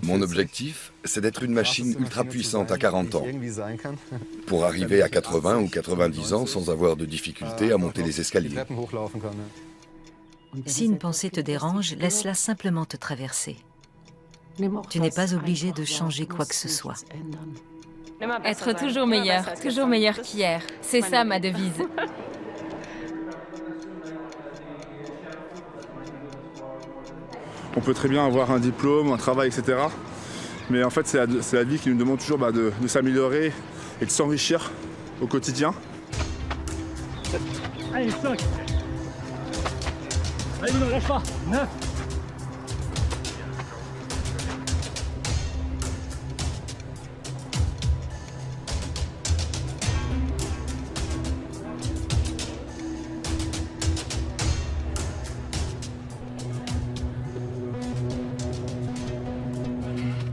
Mon objectif, c'est d'être une machine ultra puissante à 40 ans, pour arriver à 80 ou 90 ans sans avoir de difficulté à monter les escaliers. Si une pensée te dérange, laisse-la simplement te traverser. Tu n'es pas obligé de changer quoi que ce soit. Être toujours meilleur qu'hier. C'est ça ma devise. On peut très bien avoir un diplôme, un travail, etc. Mais en fait, c'est la vie qui nous demande toujours de s'améliorer et de s'enrichir au quotidien. Allez, 5. Allez, ne lâche pas. 9.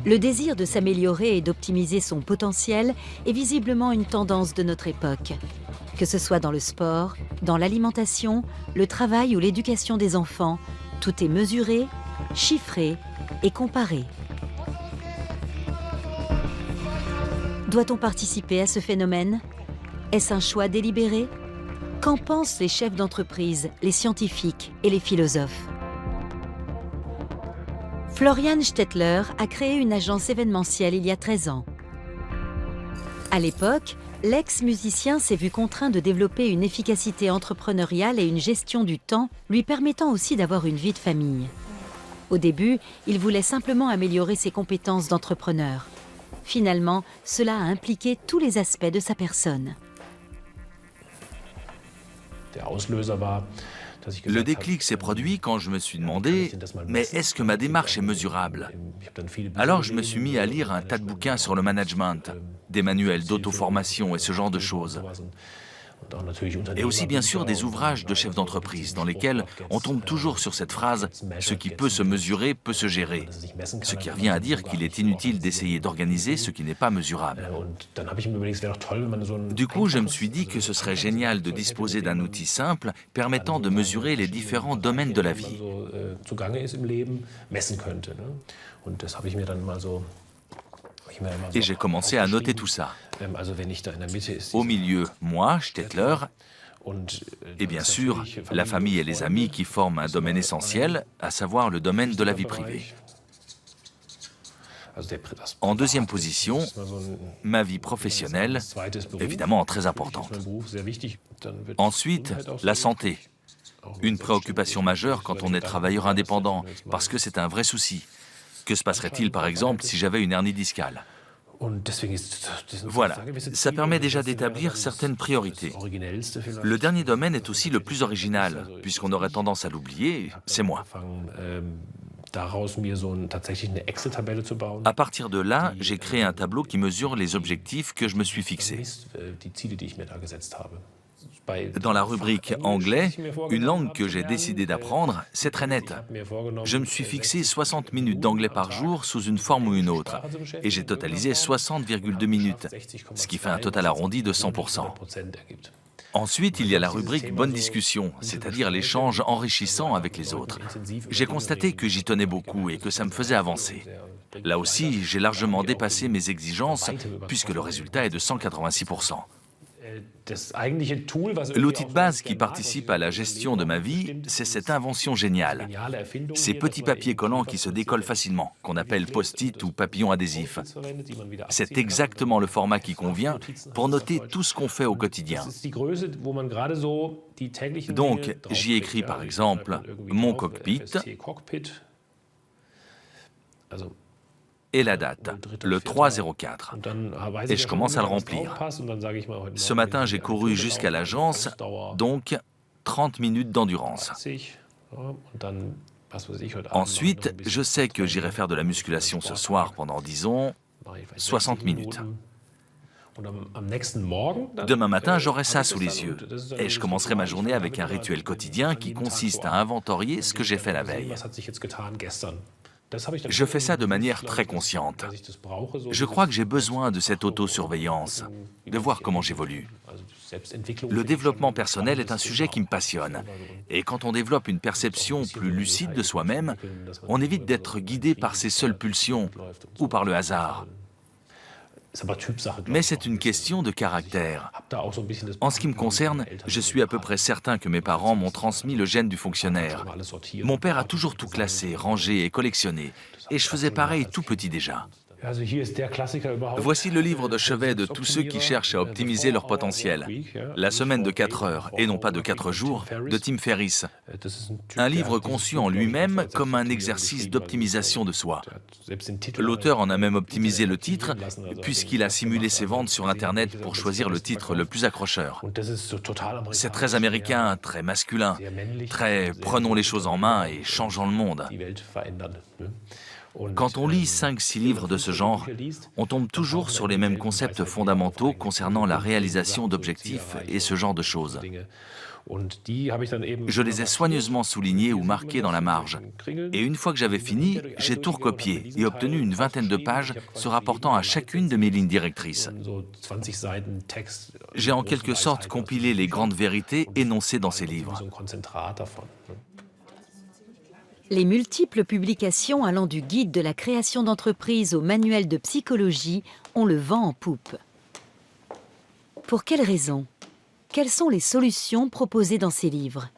Le désir de s'améliorer et d'optimiser son potentiel est visiblement une tendance de notre époque. Que ce soit dans le sport, dans l'alimentation, le travail ou l'éducation des enfants, tout est mesuré, chiffré et comparé. Doit-on participer à ce phénomène? Est-ce un choix délibéré? Qu'en pensent les chefs d'entreprise, les scientifiques et les philosophes? Florian Stettler a créé une agence événementielle il y a 13 ans. À l'époque, l'ex-musicien s'est vu contraint de développer une efficacité entrepreneuriale et une gestion du temps lui permettant aussi d'avoir une vie de famille. Au début, il voulait simplement améliorer ses compétences d'entrepreneur. Finalement, cela a impliqué tous les aspects de sa personne. Le déclic s'est produit quand je me suis demandé « Mais est-ce que ma démarche est mesurable ?» Alors je me suis mis à lire un tas de bouquins sur le management, des manuels d'auto-formation et ce genre de choses. Et aussi bien sûr des ouvrages de chefs d'entreprise dans lesquels on tombe toujours sur cette phrase « Ce qui peut se mesurer peut se gérer », ce qui revient à dire qu'il est inutile d'essayer d'organiser ce qui n'est pas mesurable. Du coup, je me suis dit que ce serait génial de disposer d'un outil simple permettant de mesurer les différents domaines de la vie. Et j'ai commencé à noter tout ça. Au milieu, moi, Stettler, et bien sûr, la famille et les amis qui forment un domaine essentiel, à savoir le domaine de la vie privée. En deuxième position, ma vie professionnelle, évidemment très importante. Ensuite, la santé, une préoccupation majeure quand on est travailleur indépendant, parce que c'est un vrai souci. Que se passerait-il, par exemple, si j'avais une hernie discale? Voilà, ça permet déjà d'établir certaines priorités. Le dernier domaine est aussi le plus original, puisqu'on aurait tendance à l'oublier, c'est moi. À partir de là, j'ai créé un tableau qui mesure les objectifs que je me suis fixés. Dans la rubrique anglais, une langue que j'ai décidé d'apprendre, c'est très net. Je me suis fixé 60 minutes d'anglais par jour sous une forme ou une autre, et j'ai totalisé 60,2 minutes, ce qui fait un total arrondi de 100%. Ensuite, il y a la rubrique bonne discussion, c'est-à-dire l'échange enrichissant avec les autres. J'ai constaté que j'y tenais beaucoup et que ça me faisait avancer. Là aussi, j'ai largement dépassé mes exigences, puisque le résultat est de 186%. L'outil de base qui participe à la gestion de ma vie, c'est cette invention géniale. Ces petits papiers collants qui se décollent facilement, qu'on appelle post-it ou papillons adhésifs. C'est exactement le format qui convient pour noter tout ce qu'on fait au quotidien. Donc, j'y écris par exemple mon cockpit et la date, le 3/04. Et je commence à le remplir. Ce matin, j'ai couru jusqu'à l'agence, donc 30 minutes d'endurance. Ensuite, je sais que j'irai faire de la musculation ce soir pendant, disons, 60 minutes. Demain matin, j'aurai ça sous les yeux. Et je commencerai ma journée avec un rituel quotidien qui consiste à inventorier ce que j'ai fait la veille. Je fais ça de manière très consciente. Je crois que j'ai besoin de cette autosurveillance, de voir comment j'évolue. Le développement personnel est un sujet qui me passionne. Et quand on développe une perception plus lucide de soi-même, on évite d'être guidé par ses seules pulsions ou par le hasard. Mais c'est une question de caractère. En ce qui me concerne, je suis à peu près certain que mes parents m'ont transmis le gène du fonctionnaire. Mon père a toujours tout classé, rangé et collectionné, et je faisais pareil tout petit déjà. Voici le livre de chevet de tous ceux qui cherchent à optimiser leur potentiel. La semaine de 4 heures, et non pas de 4 jours, de Tim Ferriss. Un livre conçu en lui-même comme un exercice d'optimisation de soi. L'auteur en a même optimisé le titre, puisqu'il a simulé ses ventes sur Internet pour choisir le titre le plus accrocheur. C'est très américain, très masculin, très prenons les choses en main et changeons le monde. Quand on lit 5-6 livres de ce genre, on tombe toujours sur les mêmes concepts fondamentaux concernant la réalisation d'objectifs et ce genre de choses. Je les ai soigneusement soulignés ou marqués dans la marge. Et une fois que j'avais fini, j'ai tout recopié et obtenu une 20aine de pages se rapportant à chacune de mes lignes directrices. J'ai en quelque sorte compilé les grandes vérités énoncées dans ces livres. Les multiples publications allant du guide de la création d'entreprise au manuel de psychologie ont le vent en poupe. Pour quelles raisons? Quelles sont les solutions proposées dans ces livres?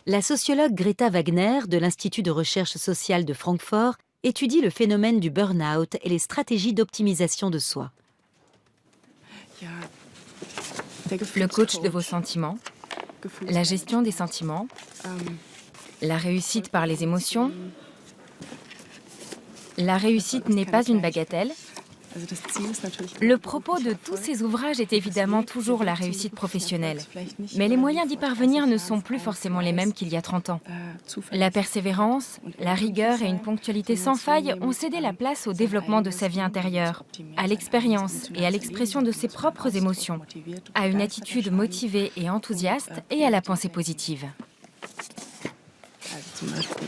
La sociologue Greta Wagner de l'Institut de recherche sociale de Francfort étudie le phénomène du burn-out et les stratégies d'optimisation de soi. Le coach de vos sentiments, la gestion des sentiments, la réussite par les émotions. La réussite n'est pas une bagatelle. Le propos de tous ces ouvrages est évidemment toujours la réussite professionnelle. Mais les moyens d'y parvenir ne sont plus forcément les mêmes qu'il y a 30 ans. La persévérance, la rigueur et une ponctualité sans faille ont cédé la place au développement de sa vie intérieure, à l'expérience et à l'expression de ses propres émotions, à une attitude motivée et enthousiaste et à la pensée positive.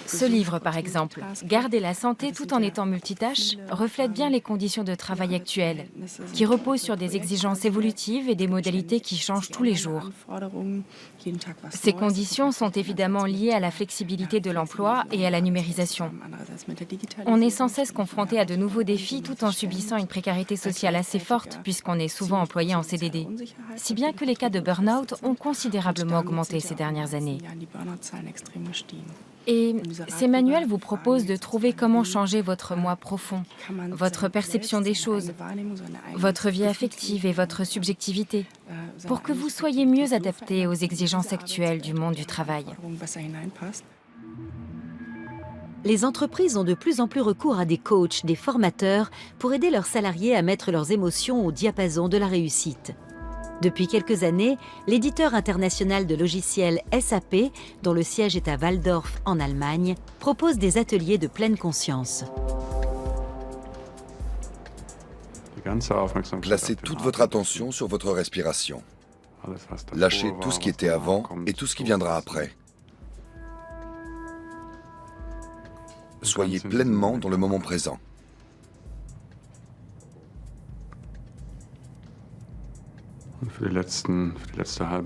Ce livre, par exemple, « Garder la santé tout en étant multitâche » reflète bien les conditions de travail actuelles, qui reposent sur des exigences évolutives et des modalités qui changent tous les jours. Ces conditions sont évidemment liées à la flexibilité de l'emploi et à la numérisation. On est sans cesse confronté à de nouveaux défis tout en subissant une précarité sociale assez forte puisqu'on est souvent employé en CDD. Si bien que les cas de burn-out ont considérablement augmenté ces dernières années. Et ces manuels vous proposent de trouver comment changer votre moi profond, votre perception des choses, votre vie affective et votre subjectivité, pour que vous soyez mieux adapté aux exigences actuelles du monde du travail. Les entreprises ont de plus en plus recours à des coachs, des formateurs, pour aider leurs salariés à mettre leurs émotions au diapason de la réussite. Depuis quelques années, l'éditeur international de logiciels SAP, dont le siège est à Walldorf en Allemagne, propose des ateliers de pleine conscience. Placez toute votre attention sur votre respiration. Lâchez tout ce qui était avant et tout ce qui viendra après. Soyez pleinement dans le moment présent.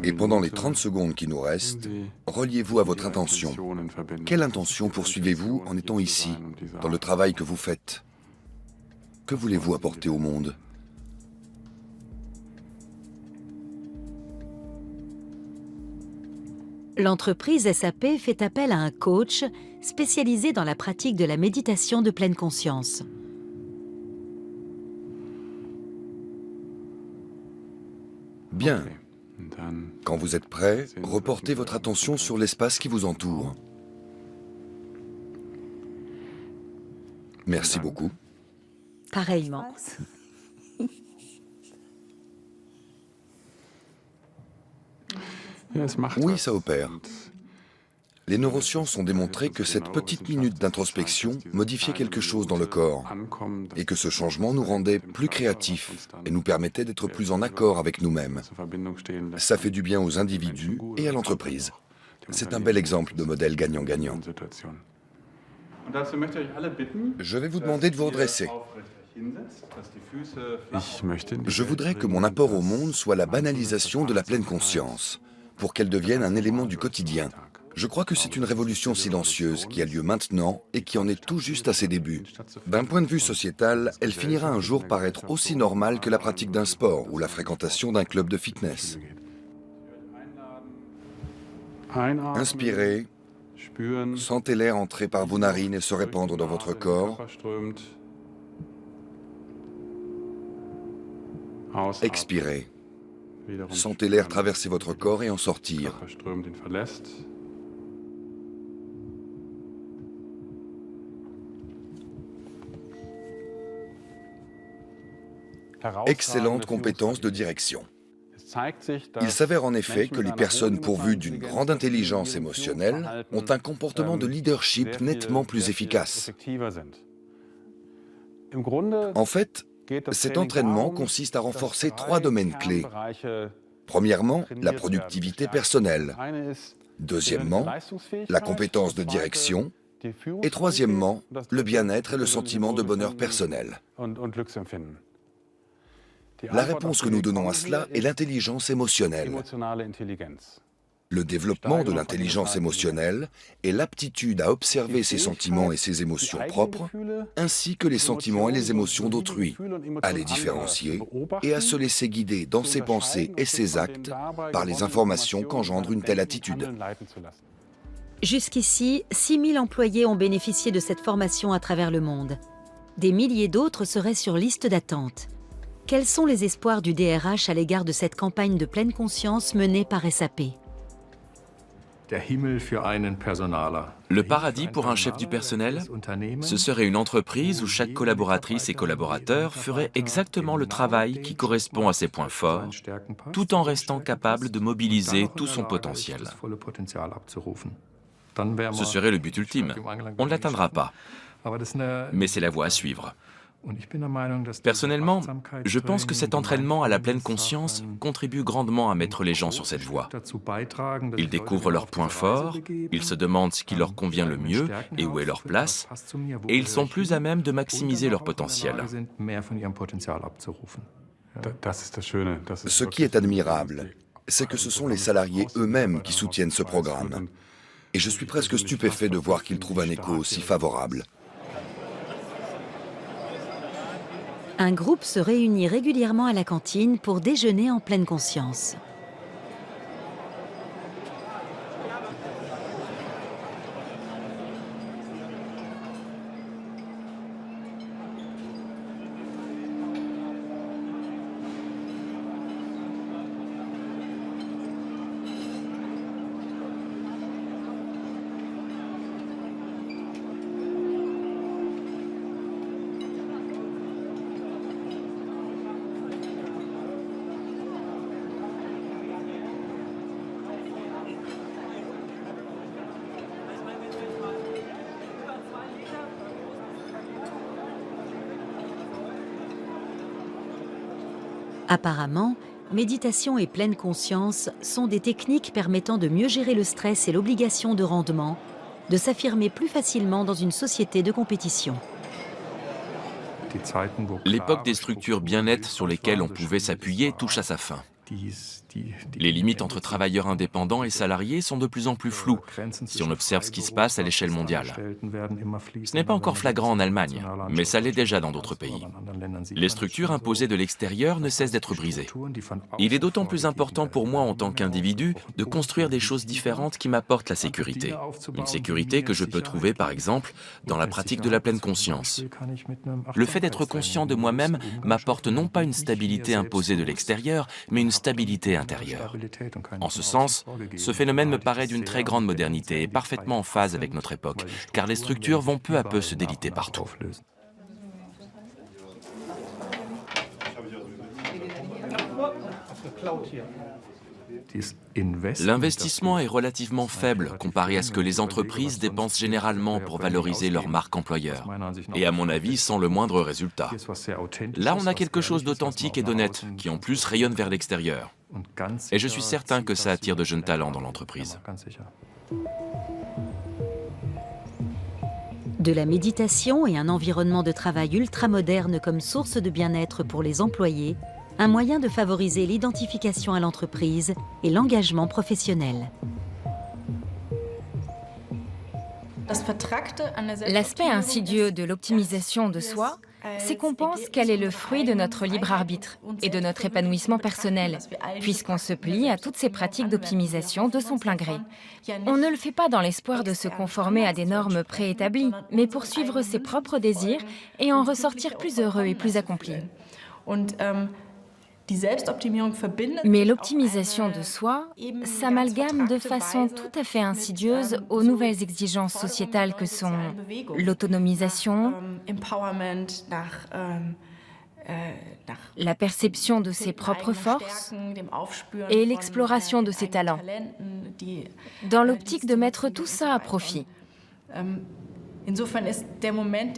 Et pendant les 30 secondes qui nous restent, reliez-vous à votre intention. Quelle intention poursuivez-vous en étant ici, dans le travail que vous faites? Que voulez-vous apporter au monde? L'entreprise SAP fait appel à un coach spécialisé dans la pratique de la méditation de pleine conscience. Bien. Quand vous êtes prêt, reportez votre attention sur l'espace qui vous entoure. Merci beaucoup. Pareillement. Oui, ça opère. Les neurosciences ont démontré que cette petite minute d'introspection modifiait quelque chose dans le corps et que ce changement nous rendait plus créatifs et nous permettait d'être plus en accord avec nous-mêmes. Ça fait du bien aux individus et à l'entreprise. C'est un bel exemple de modèle gagnant-gagnant. Je vais vous demander de vous redresser. Je voudrais que mon apport au monde soit la banalisation de la pleine conscience, pour qu'elle devienne un élément du quotidien. Je crois que c'est une révolution silencieuse qui a lieu maintenant et qui en est tout juste à ses débuts. D'un point de vue sociétal, elle finira un jour par être aussi normale que la pratique d'un sport ou la fréquentation d'un club de fitness. Inspirez, sentez l'air entrer par vos narines et se répandre dans votre corps. Expirez, sentez l'air traverser votre corps et en sortir. Excellente compétence de direction. Il s'avère en effet que les personnes pourvues d'une grande intelligence émotionnelle ont un comportement de leadership nettement plus efficace. En fait, cet entraînement consiste à renforcer 3 domaines clés. Premièrement, la productivité personnelle. Deuxièmement, la compétence de direction. Et troisièmement, le bien-être et le sentiment de bonheur personnel. La réponse que nous donnons à cela est l'intelligence émotionnelle. Le développement de l'intelligence émotionnelle est l'aptitude à observer ses sentiments et ses émotions propres, ainsi que les sentiments et les émotions d'autrui, à les différencier et à se laisser guider dans ses pensées et ses actes par les informations qu'engendre une telle attitude. Jusqu'ici, 6000 employés ont bénéficié de cette formation à travers le monde. Des milliers d'autres seraient sur liste d'attente. Quels sont les espoirs du DRH à l'égard de cette campagne de pleine conscience menée par SAP ? Le paradis pour un chef du personnel, ce serait une entreprise où chaque collaboratrice et collaborateur ferait exactement le travail qui correspond à ses points forts, tout en restant capable de mobiliser tout son potentiel. Ce serait le but ultime. On ne l'atteindra pas, mais c'est la voie à suivre. Personnellement, je pense que cet entraînement à la pleine conscience contribue grandement à mettre les gens sur cette voie. Ils découvrent leurs points forts, ils se demandent ce qui leur convient le mieux et où est leur place, et ils sont plus à même de maximiser leur potentiel. Ce qui est admirable, c'est que ce sont les salariés eux-mêmes qui soutiennent ce programme. Et je suis presque stupéfait de voir qu'ils trouvent un écho aussi favorable. Un groupe se réunit régulièrement à la cantine pour déjeuner en pleine conscience. Apparemment, méditation et pleine conscience sont des techniques permettant de mieux gérer le stress et l'obligation de rendement, de s'affirmer plus facilement dans une société de compétition. L'époque des structures bien nettes sur lesquelles on pouvait s'appuyer touche à sa fin. Les limites entre travailleurs indépendants et salariés sont de plus en plus floues si on observe ce qui se passe à l'échelle mondiale. Ce n'est pas encore flagrant en Allemagne, mais ça l'est déjà dans d'autres pays. Les structures imposées de l'extérieur ne cessent d'être brisées. Il est d'autant plus important pour moi en tant qu'individu de construire des choses différentes qui m'apportent la sécurité. Une sécurité que je peux trouver par exemple dans la pratique de la pleine conscience. Le fait d'être conscient de moi-même m'apporte non pas une stabilité imposée de l'extérieur, mais une stabilité intérieure. En ce sens, ce phénomène me paraît d'une très grande modernité et parfaitement en phase avec notre époque, car les structures vont peu à peu se déliter partout. L'investissement est relativement faible comparé à ce que les entreprises dépensent généralement pour valoriser leur marque employeur, et à mon avis sans le moindre résultat. Là, on a quelque chose d'authentique et d'honnête, qui en plus rayonne vers l'extérieur. Et je suis certain que ça attire de jeunes talents dans l'entreprise. De la méditation et un environnement de travail ultramoderne comme source de bien-être pour les employés, un moyen de favoriser l'identification à l'entreprise et l'engagement professionnel. L'aspect insidieux de l'optimisation de soi, c'est qu'on pense qu'elle est le fruit de notre libre arbitre et de notre épanouissement personnel, puisqu'on se plie à toutes ces pratiques d'optimisation de son plein gré. On ne le fait pas dans l'espoir de se conformer à des normes préétablies, mais pour suivre ses propres désirs et en ressortir plus heureux et plus accompli. Mais l'optimisation de soi s'amalgame de façon tout à fait insidieuse aux nouvelles exigences sociétales que sont l'autonomisation, la perception de ses propres forces et l'exploration de ses talents, dans l'optique de mettre tout ça à profit.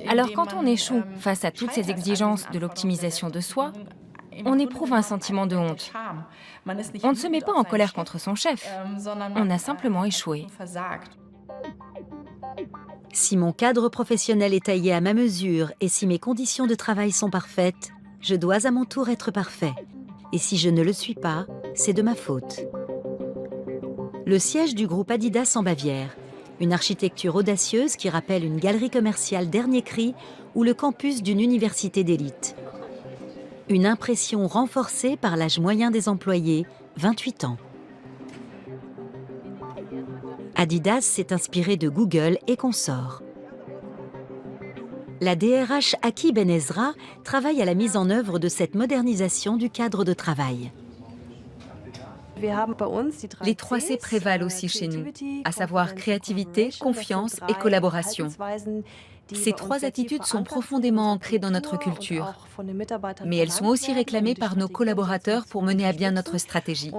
Alors quand on échoue face à toutes ces exigences de l'optimisation de soi, on éprouve un sentiment de honte. On ne se met pas en colère contre son chef, on a simplement échoué. Si mon cadre professionnel est taillé à ma mesure et si mes conditions de travail sont parfaites, je dois à mon tour être parfait. Et si je ne le suis pas, c'est de ma faute. Le siège du groupe Adidas en Bavière, une architecture audacieuse qui rappelle une galerie commerciale dernier cri ou le campus d'une université d'élite. Une impression renforcée par l'âge moyen des employés, 28 ans. Adidas s'est inspiré de Google et consorts. La DRH Aki Ben Ezra travaille à la mise en œuvre de cette modernisation du cadre de travail. Les 3 C prévalent aussi chez nous, à savoir créativité, confiance et collaboration. Ces 3 attitudes sont profondément ancrées dans notre culture, mais elles sont aussi réclamées par nos collaborateurs pour mener à bien notre stratégie.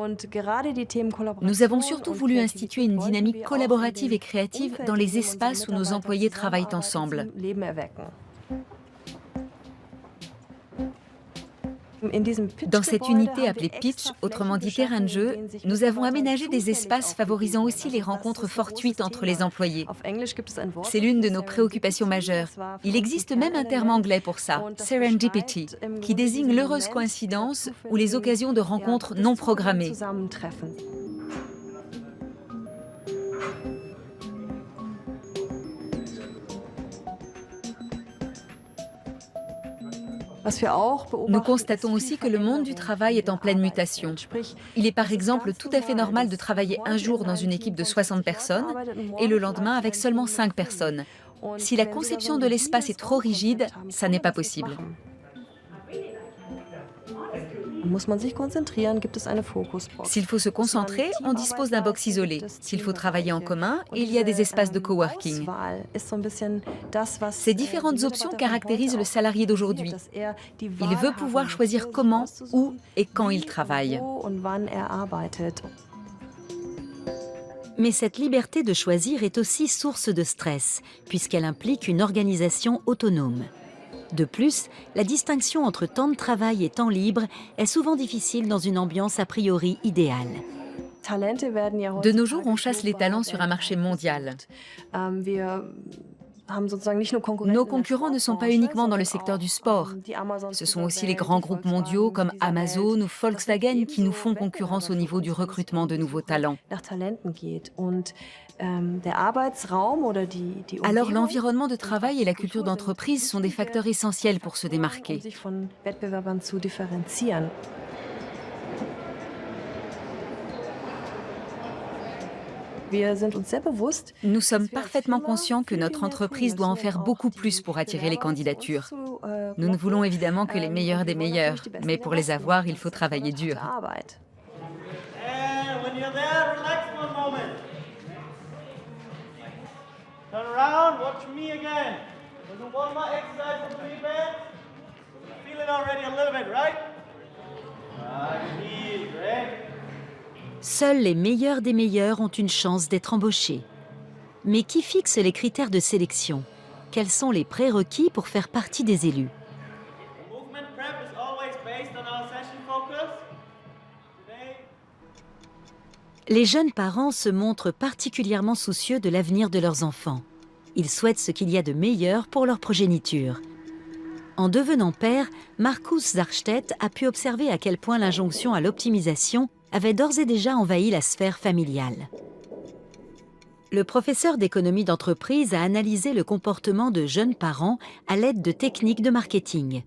Nous avons surtout voulu instituer une dynamique collaborative et créative dans les espaces où nos employés travaillent ensemble. Dans cette unité appelée Pitch, autrement dit terrain de jeu, nous avons aménagé des espaces favorisant aussi les rencontres fortuites entre les employés. C'est l'une de nos préoccupations majeures. Il existe même un terme anglais pour ça, serendipity, qui désigne l'heureuse coïncidence ou les occasions de rencontres non programmées. Nous constatons aussi que le monde du travail est en pleine mutation. Il est par exemple tout à fait normal de travailler un jour dans une équipe de 60 personnes et le lendemain avec seulement 5 personnes. Si la conception de l'espace est trop rigide, ça n'est pas possible. S'il faut se concentrer, on dispose d'un box isolé. S'il faut travailler en commun, il y a des espaces de coworking. Ces différentes options caractérisent le salarié d'aujourd'hui. Il veut pouvoir choisir comment, où et quand il travaille. Mais cette liberté de choisir est aussi source de stress, puisqu'elle implique une organisation autonome. De plus, la distinction entre temps de travail et temps libre est souvent difficile dans une ambiance a priori idéale. De nos jours, on chasse les talents sur un marché mondial. Nos concurrents ne sont pas uniquement dans le secteur du sport. Ce sont aussi les grands groupes mondiaux comme Amazon ou Volkswagen qui nous font concurrence au niveau du recrutement de nouveaux talents. Alors l'environnement de travail et la culture d'entreprise sont des facteurs essentiels pour se démarquer. Nous sommes parfaitement conscients que notre entreprise doit en faire beaucoup plus pour attirer les candidatures. Nous ne voulons évidemment que les meilleurs des meilleurs, mais pour les avoir, il faut travailler dur. Seuls les meilleurs des meilleurs ont une chance d'être embauchés. Mais qui fixe les critères de sélection? Quels sont les prérequis pour faire partie des élus? Les jeunes parents se montrent particulièrement soucieux de l'avenir de leurs enfants. Ils souhaitent ce qu'il y a de meilleur pour leur progéniture. En devenant père, Markus Sarstedt a pu observer à quel point l'injonction à l'optimisation avait d'ores et déjà envahi la sphère familiale. Le professeur d'économie d'entreprise a analysé le comportement de jeunes parents à l'aide de techniques de marketing.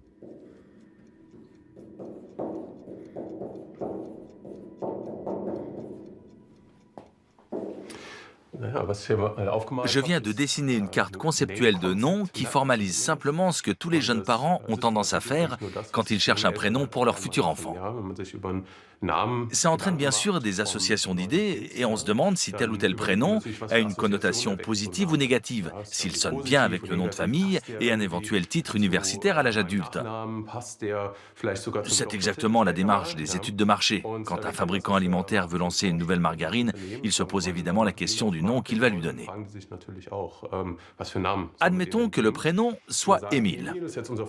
Je viens de dessiner une carte conceptuelle de nom qui formalise simplement ce que tous les jeunes parents ont tendance à faire quand ils cherchent un prénom pour leur futur enfant. Ça entraîne bien sûr des associations d'idées et on se demande si tel ou tel prénom a une connotation positive ou négative, s'il sonne bien avec le nom de famille et un éventuel titre universitaire à l'âge adulte. C'est exactement la démarche des études de marché. Quand un fabricant alimentaire veut lancer une nouvelle margarine, il se pose évidemment la question du nom qu'il va lui donner. Admettons que le prénom soit Émile.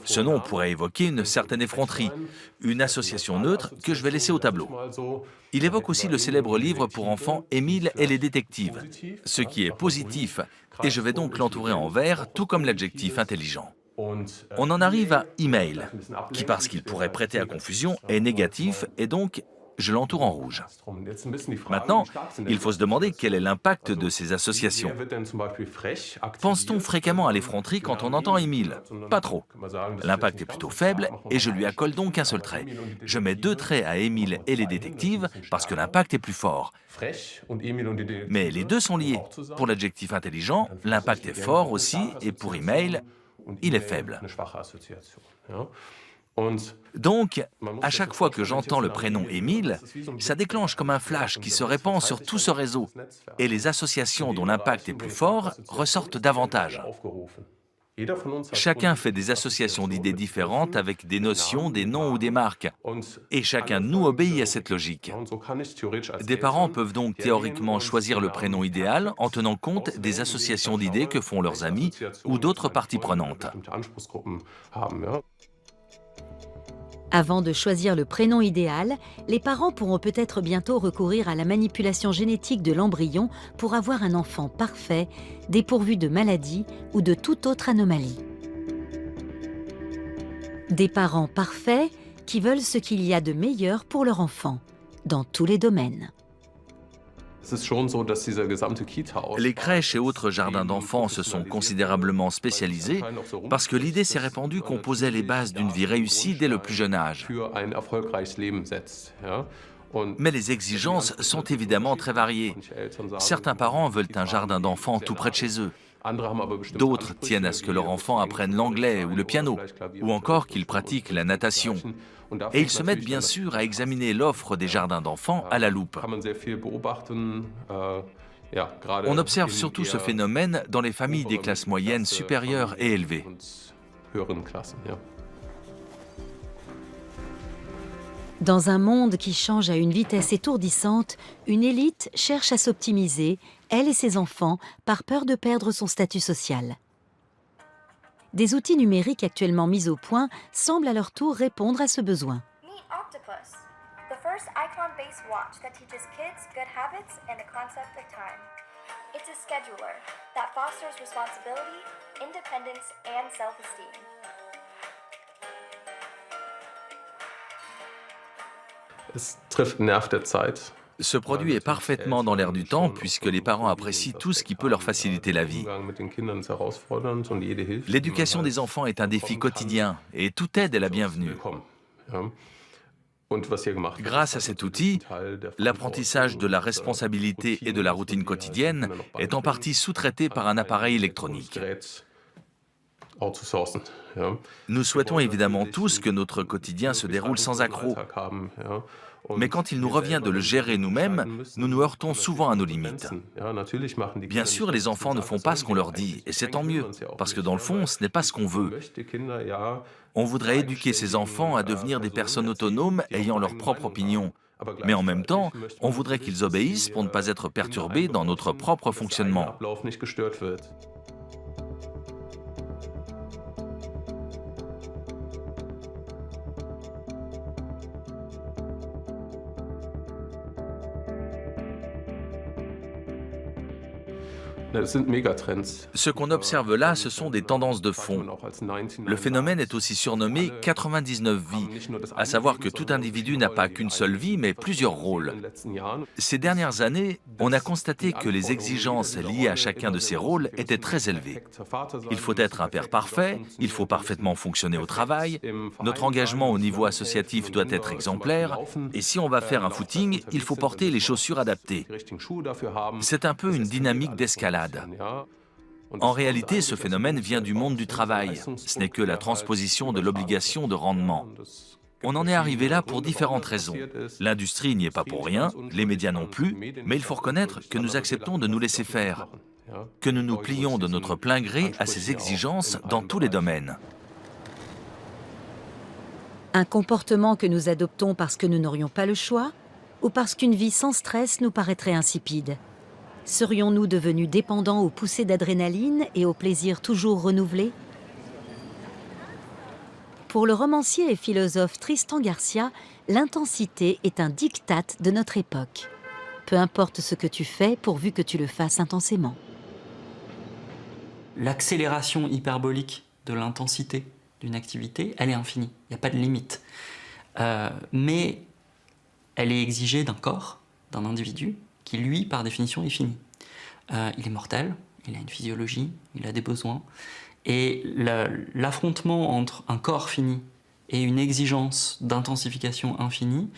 Ce nom pourrait évoquer une certaine effronterie, une association neutre que je vais laisser au tableau. Il évoque aussi le célèbre livre pour enfants Émile et les détectives, ce qui est positif, et je vais donc l'entourer en vert, tout comme l'adjectif intelligent. On en arrive à email, qui parce qu'il pourrait prêter à confusion est négatif, et donc je l'entoure en rouge. Maintenant, il faut se demander quel est l'impact de ces associations. Pense-t-on fréquemment à l'effronterie quand on entend Émile? Pas trop. L'impact est plutôt faible et je lui accole donc un seul trait. Je mets 2 traits à Émile et les détectives parce que l'impact est plus fort. Mais les deux sont liés. Pour l'adjectif intelligent, l'impact est fort aussi et pour email, il est faible. Donc, à chaque fois que j'entends le prénom Émile, ça déclenche comme un flash qui se répand sur tout ce réseau. Et les associations dont l'impact est plus fort ressortent davantage. Chacun fait des associations d'idées différentes avec des notions, des noms ou des marques. Et chacun de nous obéit à cette logique. Des parents peuvent donc théoriquement choisir le prénom idéal en tenant compte des associations d'idées que font leurs amis ou d'autres parties prenantes. Avant de choisir le prénom idéal, les parents pourront peut-être bientôt recourir à la manipulation génétique de l'embryon pour avoir un enfant parfait, dépourvu de maladie ou de toute autre anomalie. Des parents parfaits qui veulent ce qu'il y a de meilleur pour leur enfant, dans tous les domaines. Les crèches et autres jardins d'enfants se sont considérablement spécialisés parce que l'idée s'est répandue qu'on posait les bases d'une vie réussie dès le plus jeune âge. Mais les exigences sont évidemment très variées. Certains parents veulent un jardin d'enfants tout près de chez eux. D'autres tiennent à ce que leur enfant apprenne l'anglais ou le piano, ou encore qu'il pratique la natation. Et ils se mettent bien sûr à examiner l'offre des jardins d'enfants à la loupe. On observe surtout ce phénomène dans les familles des classes moyennes supérieures et élevées. Dans un monde qui change à une vitesse étourdissante, une élite cherche à s'optimiser, elle et ses enfants, par peur de perdre son statut social. Des outils numériques actuellement mis au point semblent à leur tour répondre à ce besoin. Meet Octopus, the first icon-based watch that teaches kids good habits and the concept of time. It's a scheduler that fosters responsibility, independence, and self-esteem. Ce produit est parfaitement dans l'air du temps puisque les parents apprécient tout ce qui peut leur faciliter la vie. L'éducation des enfants est un défi quotidien et toute aide est la bienvenue. Grâce à cet outil, l'apprentissage de la responsabilité et de la routine quotidienne est en partie sous-traité par un appareil électronique. Nous souhaitons évidemment tous que notre quotidien se déroule sans accroc. Mais quand il nous revient de le gérer nous-mêmes, nous nous heurtons souvent à nos limites. Bien sûr, les enfants ne font pas ce qu'on leur dit, et c'est tant mieux, parce que dans le fond, ce n'est pas ce qu'on veut. On voudrait éduquer ces enfants à devenir des personnes autonomes ayant leur propre opinion. Mais en même temps, on voudrait qu'ils obéissent pour ne pas être perturbés dans notre propre fonctionnement. Ce qu'on observe là, ce sont des tendances de fond. Le phénomène est aussi surnommé 99 vies, à savoir que tout individu n'a pas qu'une seule vie, mais plusieurs rôles. Ces dernières années, on a constaté que les exigences liées à chacun de ces rôles étaient très élevées. Il faut être un père parfait, il faut parfaitement fonctionner au travail, notre engagement au niveau associatif doit être exemplaire, et si on va faire un footing, il faut porter les chaussures adaptées. C'est un peu une dynamique d'escalade. En réalité, ce phénomène vient du monde du travail. Ce n'est que la transposition de l'obligation de rendement. On en est arrivé là pour différentes raisons. L'industrie n'y est pas pour rien, les médias non plus, mais il faut reconnaître que nous acceptons de nous laisser faire, que nous nous plions de notre plein gré à ces exigences dans tous les domaines. Un comportement que nous adoptons parce que nous n'aurions pas le choix ou parce qu'une vie sans stress nous paraîtrait insipide? Serions-nous devenus dépendants aux poussées d'adrénaline et aux plaisirs toujours renouvelés? Pour le romancier et philosophe Tristan Garcia, l'intensité est un diktat de notre époque. Peu importe ce que tu fais, pourvu que tu le fasses intensément. L'accélération hyperbolique de l'intensité d'une activité, elle est infinie, il n'y a pas de limite. Mais elle est exigée d'un corps, d'un individu, qui lui, par définition, est fini. Il est mortel, il a une physiologie, il a des besoins. Et l'affrontement entre un corps fini et une exigence d'intensification infinie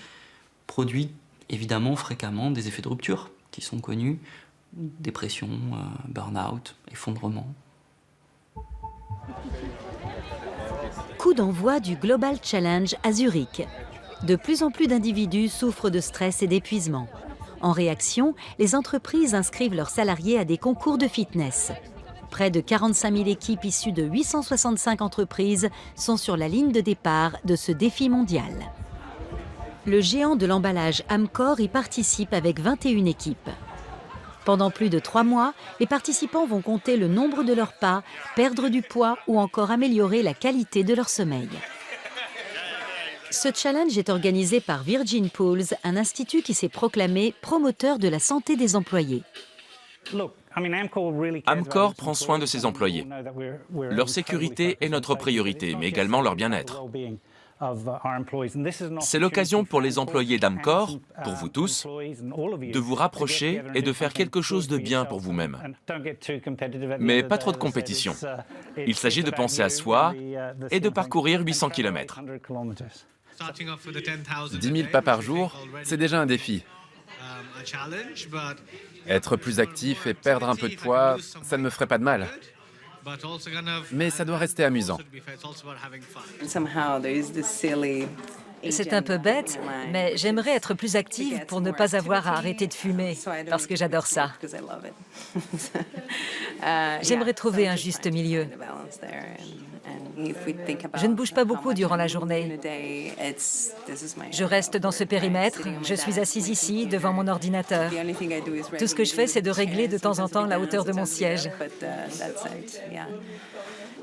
produit évidemment fréquemment des effets de rupture qui sont connus, dépression, burn-out, effondrement. Coup d'envoi du Global Challenge à Zurich. De plus en plus d'individus souffrent de stress et d'épuisement. En réaction, les entreprises inscrivent leurs salariés à des concours de fitness. Près de 45 000 équipes issues de 865 entreprises sont sur la ligne de départ de ce défi mondial. Le géant de l'emballage Amcor y participe avec 21 équipes. Pendant plus de 3 mois, les participants vont compter le nombre de leurs pas, perdre du poids ou encore améliorer la qualité de leur sommeil. Ce challenge est organisé par Virgin Pools, un institut qui s'est proclamé promoteur de la santé des employés. Amcor prend soin de ses employés. Leur sécurité est notre priorité, mais également leur bien-être. C'est l'occasion pour les employés d'Amcor, pour vous tous, de vous rapprocher et de faire quelque chose de bien pour vous-même. Mais pas trop de compétition. Il s'agit de penser à soi et de parcourir 800 km. 10 000 pas par jour, c'est déjà un défi. Être plus actif et perdre un peu de poids, ça ne me ferait pas de mal. Mais ça doit rester amusant. C'est un peu bête, mais j'aimerais être plus active pour ne pas avoir à arrêter de fumer, parce que j'adore ça. J'aimerais trouver un juste milieu. Je ne bouge pas beaucoup durant la journée. Je reste dans ce périmètre, je suis assise ici, devant mon ordinateur. Tout ce que je fais, c'est de régler de temps en temps la hauteur de mon siège.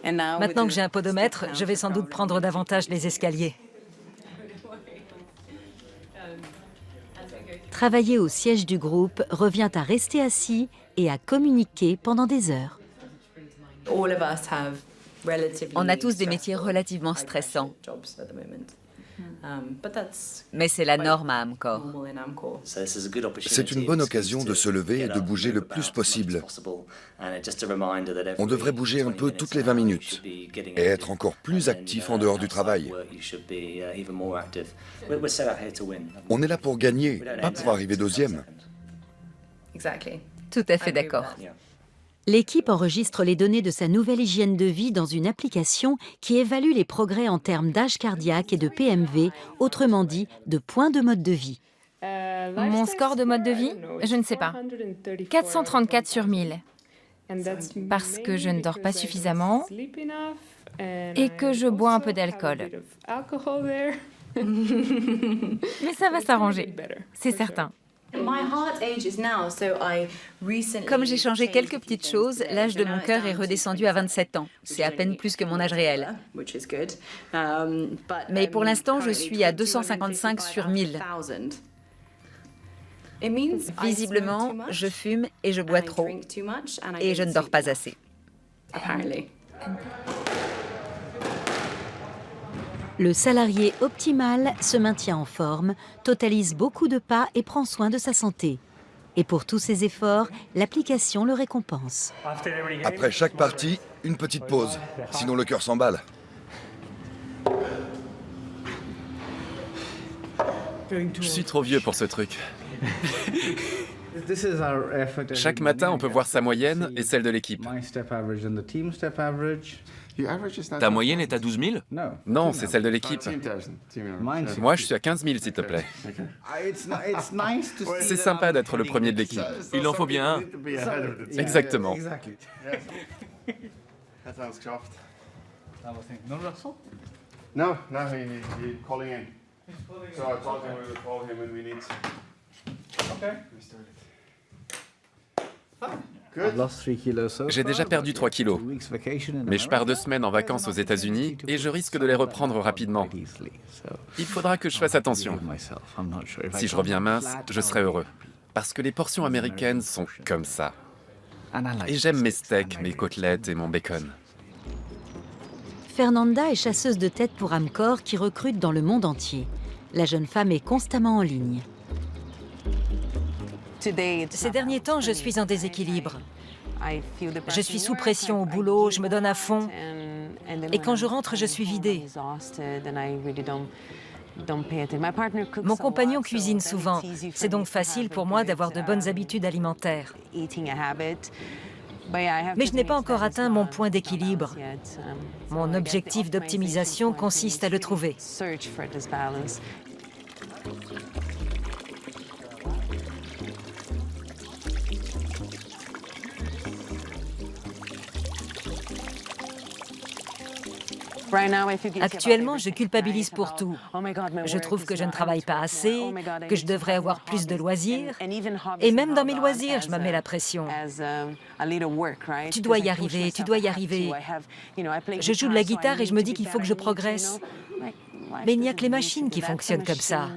Maintenant que j'ai un podomètre, je vais sans doute prendre davantage les escaliers. Travailler au siège du groupe revient à rester assis et à communiquer pendant des heures. On a tous des métiers relativement stressants. Mais c'est la norme à Amcor. C'est une bonne occasion de se lever et de bouger le plus possible. On devrait bouger un peu toutes les 20 minutes et être encore plus actif en dehors du travail. On est là pour gagner, pas pour arriver deuxième. Tout à fait d'accord. L'équipe enregistre les données de sa nouvelle hygiène de vie dans une application qui évalue les progrès en termes d'âge cardiaque et de PMV, autrement dit, de points de mode de vie. Mon score de mode de vie, je ne sais pas. 434 sur 1000. Parce que je ne dors pas suffisamment et que je bois un peu d'alcool. Mais ça va s'arranger, c'est certain. Comme j'ai changé quelques petites choses, l'âge de mon cœur est redescendu à 27 ans. C'est à peine plus que mon âge réel. Mais pour l'instant, je suis à 255 sur 1000. Visiblement, je fume et je bois trop, et je ne dors pas assez. Le salarié optimal se maintient en forme, totalise beaucoup de pas et prend soin de sa santé. Et pour tous ses efforts, l'application le récompense. Après chaque partie, une petite pause, sinon le cœur s'emballe. Je suis trop vieux pour ce truc. Chaque matin, on peut voir sa moyenne et celle de l'équipe. Ta moyenne est à 12 000? Non, c'est celle de l'équipe. Moi, je suis à 15 000, s'il te plaît. C'est sympa d'être le premier de l'équipe. Il en faut bien un. Exactement. No, he's calling in. So I told him we will call him when we need. Okay. J'ai déjà perdu 3 kilos, mais je pars 2 semaines en vacances aux États-Unis et je risque de les reprendre rapidement. Il faudra que je fasse attention. Si je reviens mince, je serai heureux. Parce que les portions américaines sont comme ça. Et j'aime mes steaks, mes côtelettes et mon bacon. Fernanda est chasseuse de tête pour Amcor qui recrute dans le monde entier. La jeune femme est constamment en ligne. Ces derniers temps, je suis en déséquilibre. Je suis sous pression au boulot, je me donne à fond. Et quand je rentre, je suis vidée. Mon compagnon cuisine souvent. C'est donc facile pour moi d'avoir de bonnes habitudes alimentaires. Mais je n'ai pas encore atteint mon point d'équilibre. Mon objectif d'optimisation consiste à le trouver. Actuellement, je culpabilise pour tout. Je trouve que je ne travaille pas assez, que je devrais avoir plus de loisirs. Et même dans mes loisirs, je me mets la pression. Tu dois y arriver, tu dois y arriver. Je joue de la guitare et je me dis qu'il faut que je progresse. Mais il n'y a que les machines qui fonctionnent comme ça.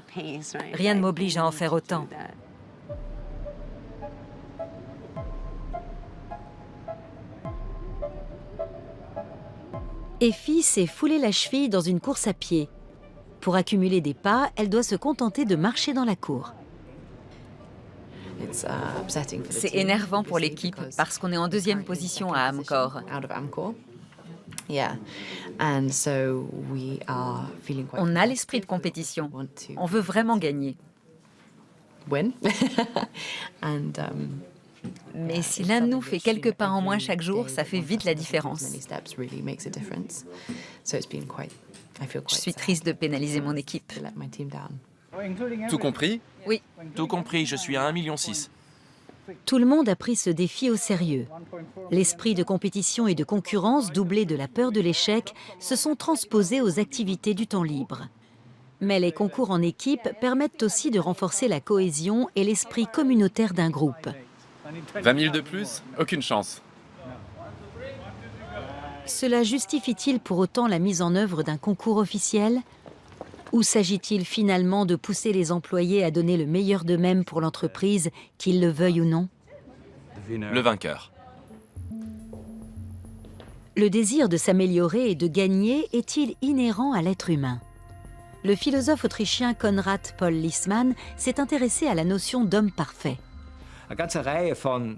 Rien ne m'oblige à en faire autant. Effie s'est foulé la cheville dans une course à pied. Pour accumuler des pas, elle doit se contenter de marcher dans la cour. C'est énervant pour l'équipe parce qu'on est en 2e position à Amcor. On a l'esprit de compétition. On veut vraiment gagner. Mais si l'un de nous fait quelques pas en moins chaque jour, ça fait vite la différence. Je suis triste de pénaliser mon équipe. Tout compris? Oui. Tout compris, je suis à 1,6 million. Tout le monde a pris ce défi au sérieux. L'esprit de compétition et de concurrence, doublé de la peur de l'échec, se sont transposés aux activités du temps libre. Mais les concours en équipe permettent aussi de renforcer la cohésion et l'esprit communautaire d'un groupe. 20 000 de plus? Aucune chance. Cela justifie-t-il pour autant la mise en œuvre d'un concours officiel? Ou s'agit-il finalement de pousser les employés à donner le meilleur d'eux-mêmes pour l'entreprise, qu'ils le veuillent ou non? Le vainqueur. Le désir de s'améliorer et de gagner est-il inhérent à l'être humain? Le philosophe autrichien Konrad Paul Liessmann s'est intéressé à la notion d'homme parfait.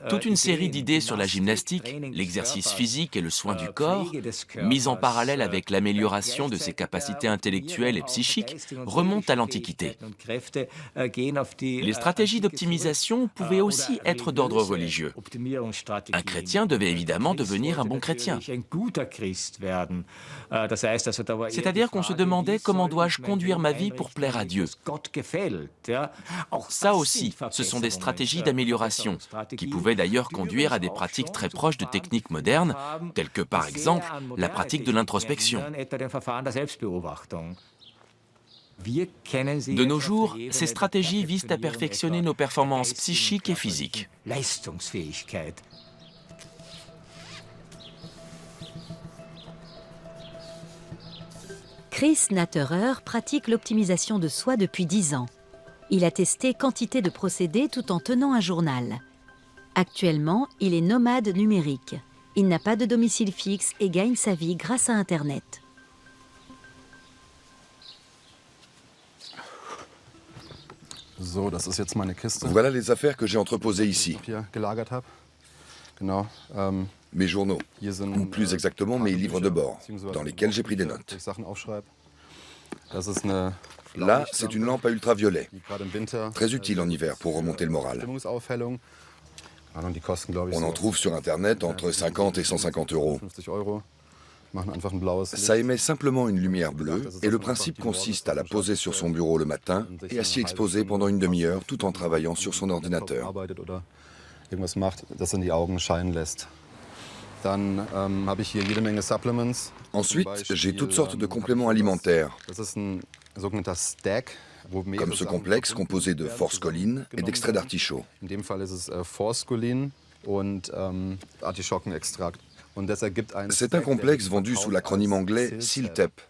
Toute une série d'idées sur la gymnastique, l'exercice physique et le soin du corps, mises en parallèle avec l'amélioration de ses capacités intellectuelles et psychiques, remontent à l'Antiquité. Les stratégies d'optimisation pouvaient aussi être d'ordre religieux. Un chrétien devait évidemment devenir un bon chrétien. C'est-à-dire qu'on se demandait comment dois-je conduire ma vie pour plaire à Dieu. Ça aussi, ce sont des stratégies d'amélioration qui pouvaient d'ailleurs conduire à des pratiques très proches de techniques modernes, telles que par exemple la pratique de l'introspection. De nos jours, ces stratégies visent à perfectionner nos performances psychiques et physiques. Chris Natterer pratique l'optimisation de soi depuis 10 ans. Il a testé quantité de procédés tout en tenant un journal. Actuellement, il est nomade numérique. Il n'a pas de domicile fixe et gagne sa vie grâce à Internet. Voilà les affaires que j'ai entreposées ici. Mes journaux, ou plus exactement mes livres de bord, dans lesquels j'ai pris des notes. Là, c'est une lampe à ultraviolet, très utile en hiver pour remonter le moral. On en trouve sur Internet entre 50 et 150 €. Ça émet simplement une lumière bleue et le principe consiste à la poser sur son bureau le matin et à s'y exposer pendant une demi-heure tout en travaillant sur son ordinateur. Ensuite, j'ai toutes sortes de compléments alimentaires, comme ce complexe composé de forskolines et d'extrait d'artichaut. C'est un complexe vendu sous l'acronyme anglais CILTEP,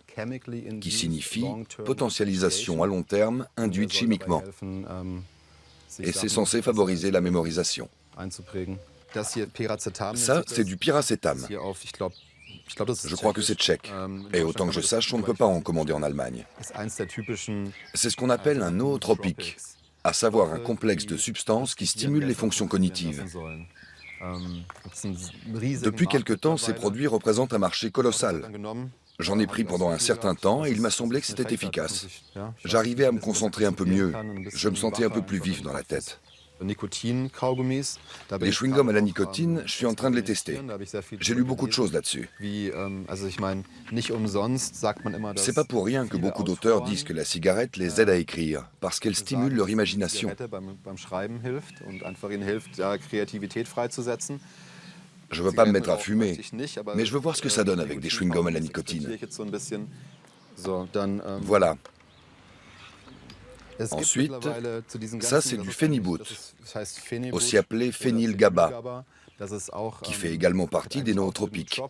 qui signifie potentialisation à long terme induite chimiquement. Et c'est censé favoriser la mémorisation. Ça, c'est du piracétam. Je crois que c'est tchèque. Et autant que je sache, on ne peut pas en commander en Allemagne. C'est ce qu'on appelle un nootropique, à savoir un complexe de substances qui stimulent les fonctions cognitives. Depuis quelque temps, ces produits représentent un marché colossal. J'en ai pris pendant un certain temps et il m'a semblé que c'était efficace. J'arrivais à me concentrer un peu mieux. Je me sentais un peu plus vif dans la tête. Les chewing-gums à la nicotine, je suis en train de les tester. J'ai lu beaucoup de choses là-dessus. C'est pas pour rien que beaucoup d'auteurs disent que la cigarette les aide à écrire, parce qu'elle stimule leur imagination. Je veux pas me mettre à fumer, mais je veux voir ce que ça donne avec des chewing-gums à la nicotine. Voilà. Ensuite, ça c'est du Pheniboot, aussi appelé phényl-GABA, qui fait également partie des nootropiques.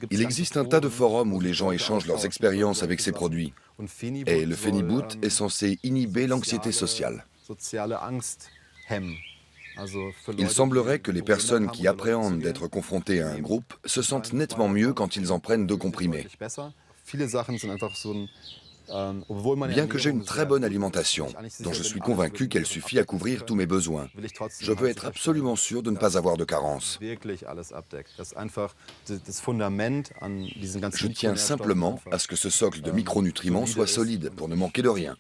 Il existe un tas de forums où les gens échangent leurs expériences avec ces produits. Et le Pheniboot est censé inhiber l'anxiété sociale. Il semblerait que les personnes qui appréhendent d'être confrontées à un groupe se sentent nettement mieux quand ils en prennent 2 comprimés. Bien que j'ai une très bonne alimentation, dont je suis convaincu qu'elle suffit à couvrir tous mes besoins, je veux être absolument sûr de ne pas avoir de carence. Je tiens simplement à ce que ce socle de micronutriments soit solide pour ne manquer de rien.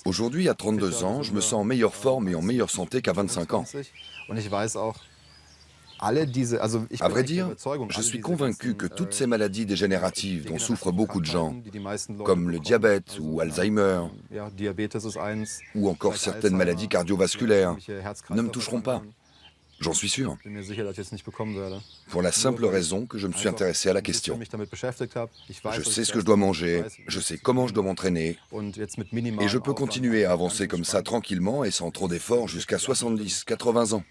Aujourd'hui, à 32 ans, je me sens en meilleure forme et en meilleure santé qu'à 25 ans. À vrai dire, je suis convaincu que toutes ces maladies dégénératives dont souffrent beaucoup de gens, comme le diabète ou Alzheimer, ou encore certaines maladies cardiovasculaires, ne me toucheront pas. J'en suis sûr. Pour la simple raison que je me suis intéressé à la question. Je sais ce que je dois manger, je sais comment je dois m'entraîner, et je peux continuer à avancer comme ça tranquillement et sans trop d'efforts jusqu'à 70, 80 ans.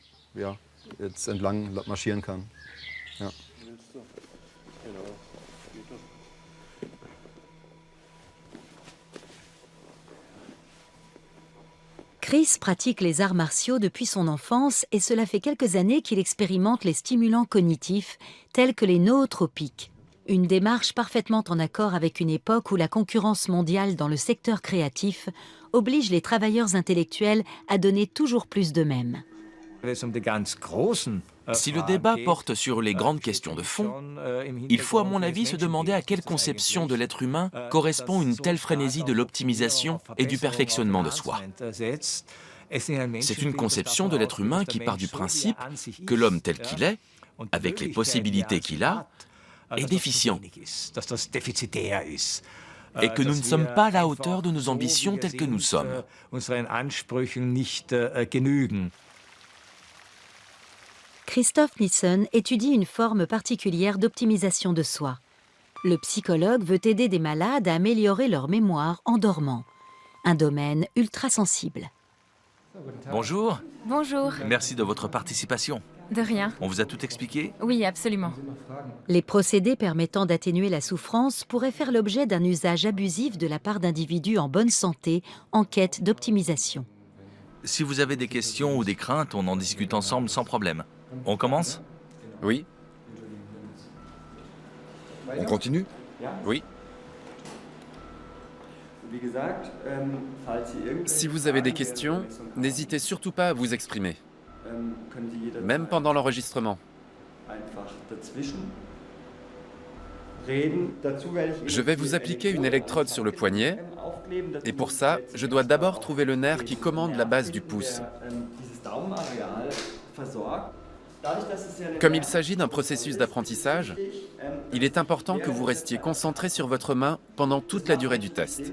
Chris pratique les arts martiaux depuis son enfance et cela fait quelques années qu'il expérimente les stimulants cognitifs tels que les nootropiques. Une démarche parfaitement en accord avec une époque où la concurrence mondiale dans le secteur créatif oblige les travailleurs intellectuels à donner toujours plus d'eux-mêmes. Si le débat porte sur les grandes questions de fond, il faut à mon avis se demander à quelle conception de l'être humain correspond une telle frénésie de l'optimisation et du perfectionnement de soi. C'est une conception de l'être humain qui part du principe que l'homme tel qu'il est, avec les possibilités qu'il a, est déficient. Et que nous ne sommes pas à la hauteur de nos ambitions telles que nous sommes. Christoph Nissen étudie une forme particulière d'optimisation de soi. Le psychologue veut aider des malades à améliorer leur mémoire en dormant. Un domaine ultra sensible. Bonjour. Bonjour. Merci de votre participation. De rien. On vous a tout expliqué? Oui, absolument. Les procédés permettant d'atténuer la souffrance pourraient faire l'objet d'un usage abusif de la part d'individus en bonne santé en quête d'optimisation. Si vous avez des questions ou des craintes, on en discute ensemble sans problème. On commence? Oui, On continue? oui. Si vous avez des questions, n'hésitez surtout pas à vous exprimer, même pendant l'enregistrement. Je vais vous appliquer une électrode sur le poignet, et pour ça, je dois d'abord trouver le nerf qui commande la base du pouce. Comme il s'agit d'un processus d'apprentissage, il est important que vous restiez concentré sur votre main pendant toute la durée du test.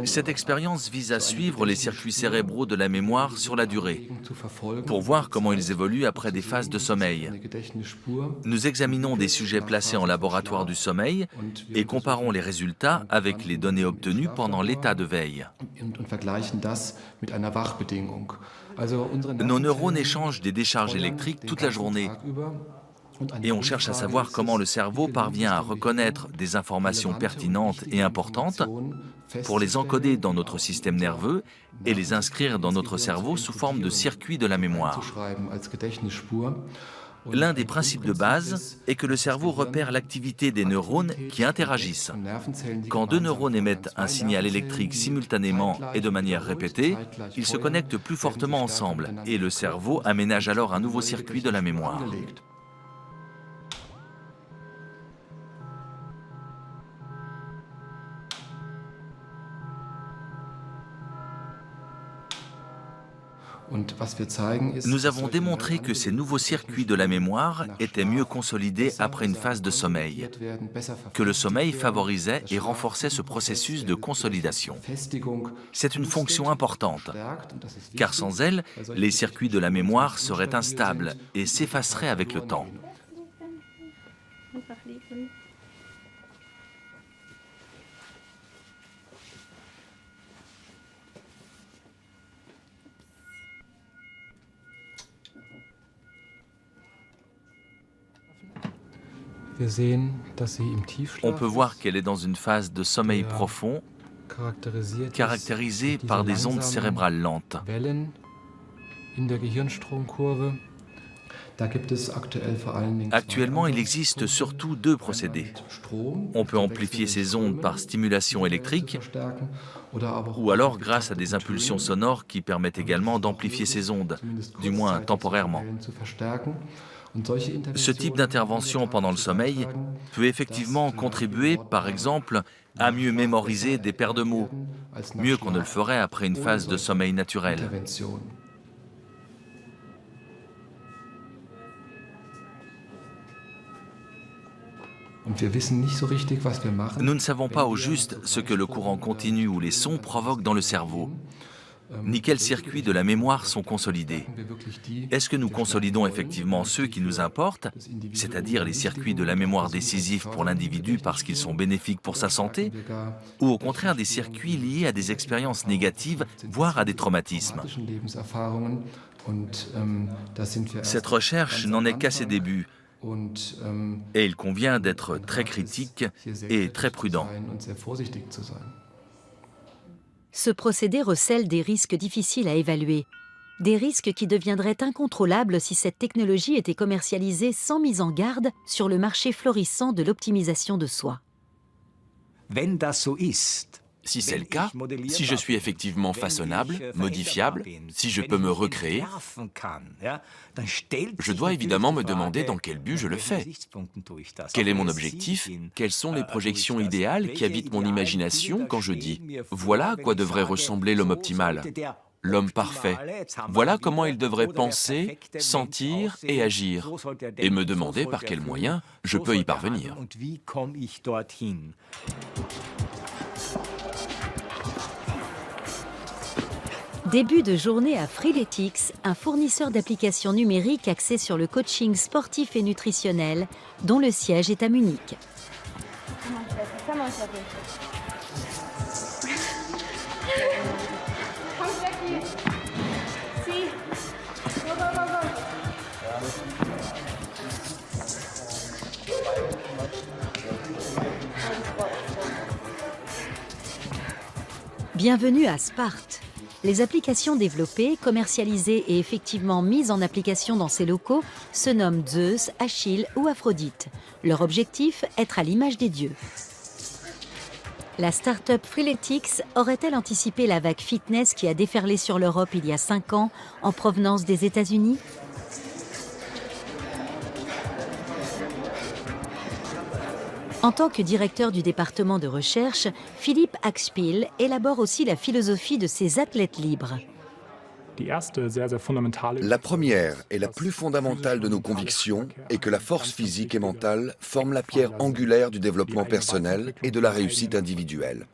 Cette expérience vise à suivre les circuits cérébraux de la mémoire sur la durée, pour voir comment ils évoluent après des phases de sommeil. Nous examinons des sujets placés en laboratoire du sommeil et comparons les résultats avec les données obtenues pendant l'état de veille. Nos neurones échangent des décharges électriques toute la journée. Et on cherche à savoir comment le cerveau parvient à reconnaître des informations pertinentes et importantes pour les encoder dans notre système nerveux et les inscrire dans notre cerveau sous forme de circuits de la mémoire. L'un des principes de base est que le cerveau repère l'activité des neurones qui interagissent. Quand deux neurones émettent un signal électrique simultanément et de manière répétée, ils se connectent plus fortement ensemble et le cerveau aménage alors un nouveau circuit de la mémoire. Nous avons démontré que ces nouveaux circuits de la mémoire étaient mieux consolidés après une phase de sommeil, que le sommeil favorisait et renforçait ce processus de consolidation. C'est une fonction importante, car sans elle, les circuits de la mémoire seraient instables et s'effaceraient avec le temps. On peut voir qu'elle est dans une phase de sommeil profond, caractérisée par des ondes cérébrales lentes. Actuellement, il existe surtout deux procédés. On peut amplifier ces ondes par stimulation électrique, ou alors grâce à des impulsions sonores qui permettent également d'amplifier ces ondes, du moins temporairement. Ce type d'intervention pendant le sommeil peut effectivement contribuer, par exemple, à mieux mémoriser des paires de mots, mieux qu'on ne le ferait après une phase de sommeil naturel. Nous ne savons pas au juste ce que le courant continu ou les sons provoquent dans le cerveau, ni quels circuits de la mémoire sont consolidés. Est-ce que nous consolidons effectivement ceux qui nous importent, c'est-à-dire les circuits de la mémoire décisifs pour l'individu parce qu'ils sont bénéfiques pour sa santé, ou au contraire des circuits liés à des expériences négatives, voire à des traumatismes? Cette recherche n'en est qu'à ses débuts, et il convient d'être très critique et très prudent. Ce procédé recèle des risques difficiles à évaluer, des risques qui deviendraient incontrôlables si cette technologie était commercialisée sans mise en garde sur le marché florissant de l'optimisation de soi. Si c'est le cas, si je suis effectivement façonnable, modifiable, si je peux me recréer, je dois évidemment me demander dans quel but je le fais. Quel est mon objectif? Quelles sont les projections idéales qui habitent mon imagination quand je dis « Voilà à quoi devrait ressembler l'homme optimal ». L'homme parfait. Voilà comment il devrait penser, sentir et agir, et me demander par quels moyens je peux y parvenir. Début de journée à Freeletics, un fournisseur d'applications numériques axé sur le coaching sportif et nutritionnel, dont le siège est à Munich. Bienvenue à Sparte. Les applications développées, commercialisées et effectivement mises en application dans ces locaux se nomment Zeus, Achille ou Aphrodite. Leur objectif, être à l'image des dieux. La start-up Freeletics aurait-elle anticipé la vague fitness qui a déferlé sur l'Europe il y a 5 ans en provenance des États-Unis ? En tant que directeur du département de recherche, Philippe Axpiel élabore aussi la philosophie de ces athlètes libres. La première et la plus fondamentale de nos convictions est que la force physique et mentale forme la pierre angulaire du développement personnel et de la réussite individuelle.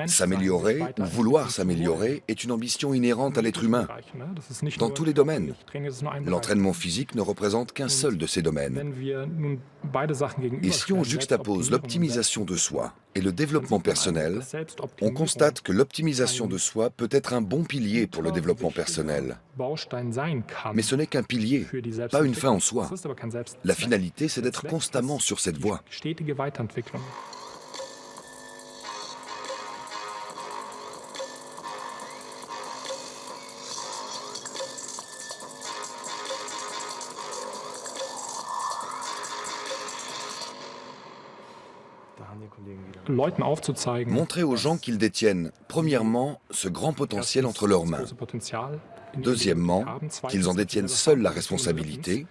S'améliorer ou vouloir s'améliorer est une ambition inhérente à l'être humain, dans tous les domaines. L'entraînement physique ne représente qu'un seul de ces domaines. Et si on juxtapose l'optimisation de soi et le développement personnel, on constate que l'optimisation de soi peut être un bon pilier pour le développement personnel. Mais ce n'est qu'un pilier, pas une fin en soi. La finalité, c'est d'être constamment sur cette voie. Montrer aux gens qu'ils détiennent, premièrement, ce grand potentiel entre leurs mains. Deuxièmement, qu'ils en détiennent seuls la responsabilité.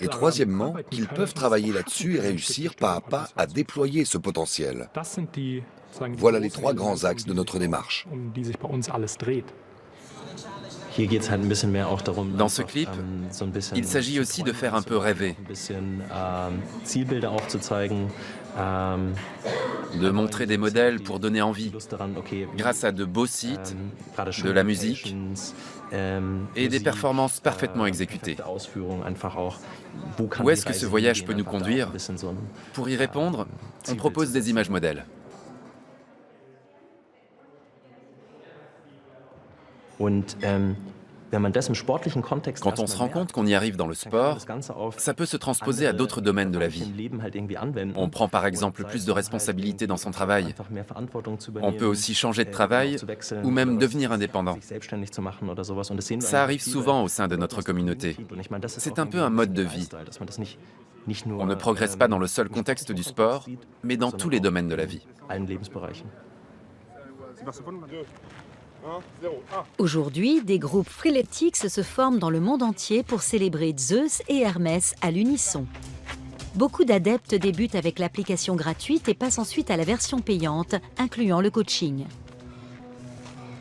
Et troisièmement, qu'ils peuvent travailler là-dessus et réussir pas à pas à déployer ce potentiel. Voilà les 3 grands axes de notre démarche. Dans ce clip, il s'agit aussi de faire un peu rêver, de montrer des modèles pour donner envie, grâce à de beaux sites, de la musique et des performances parfaitement exécutées. Où est-ce que ce voyage peut nous conduire? Pour y répondre, on propose des images modèles. Quand on se rend compte qu'on y arrive dans le sport, ça peut se transposer à d'autres domaines de la vie. On prend par exemple plus de responsabilités dans son travail. On peut aussi changer de travail ou même devenir indépendant. Ça arrive souvent au sein de notre communauté. C'est un peu un mode de vie. On ne progresse pas dans le seul contexte du sport, mais dans tous les domaines de la vie. Aujourd'hui, des groupes Freeletics se forment dans le monde entier pour célébrer Zeus et Hermès à l'unisson. Beaucoup d'adeptes débutent avec l'application gratuite et passent ensuite à la version payante, incluant le coaching.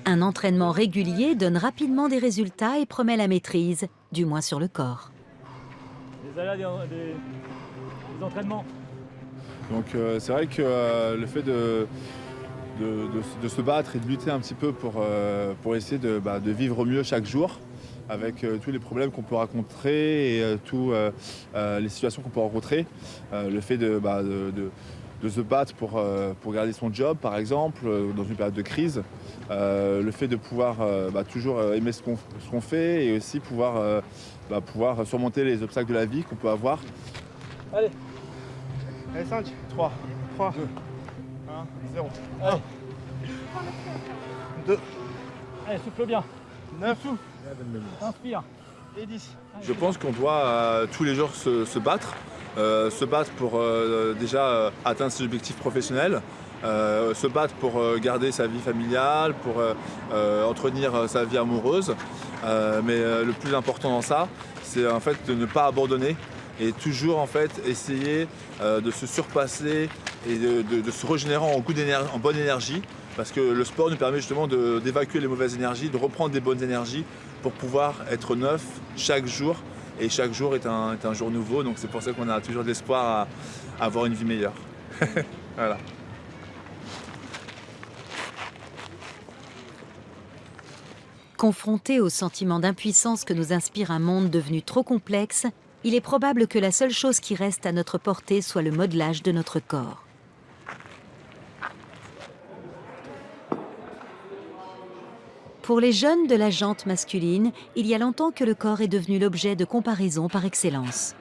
Un entraînement régulier donne rapidement des résultats et promet la maîtrise, du moins sur le corps. Des entraînements. Donc c'est vrai que le fait de se battre et de lutter un petit peu pour essayer de vivre mieux chaque jour avec tous les problèmes qu'on peut rencontrer et toutes les situations qu'on peut rencontrer. Le fait de se battre pour garder son job, par exemple, dans une période de crise. Le fait de pouvoir toujours aimer ce qu'on fait et aussi pouvoir surmonter les obstacles de la vie qu'on peut avoir. Allez, 5, 3, 2, 1, 0. Allez. 2. Allez, souffle bien. 9. Inspire. Et 10. Je pense qu'on doit tous les jours se battre pour déjà atteindre ses objectifs professionnels, se battre pour garder sa vie familiale, pour entretenir sa vie amoureuse. Mais le plus important dans ça, c'est en fait de ne pas abandonner et toujours en fait essayer de se surpasser et de se régénérer en bonne énergie, parce que le sport nous permet justement d'évacuer les mauvaises énergies, de reprendre des bonnes énergies pour pouvoir être neuf chaque jour. Et chaque jour est un jour nouveau, donc c'est pour ça qu'on a toujours de l'espoir à avoir une vie meilleure. Voilà. Confronté au sentiment d'impuissance que nous inspire un monde devenu trop complexe, il est probable que la seule chose qui reste à notre portée soit le modelage de notre corps. Pour les jeunes de la jante masculine, il y a longtemps que le corps est devenu l'objet de comparaison par excellence.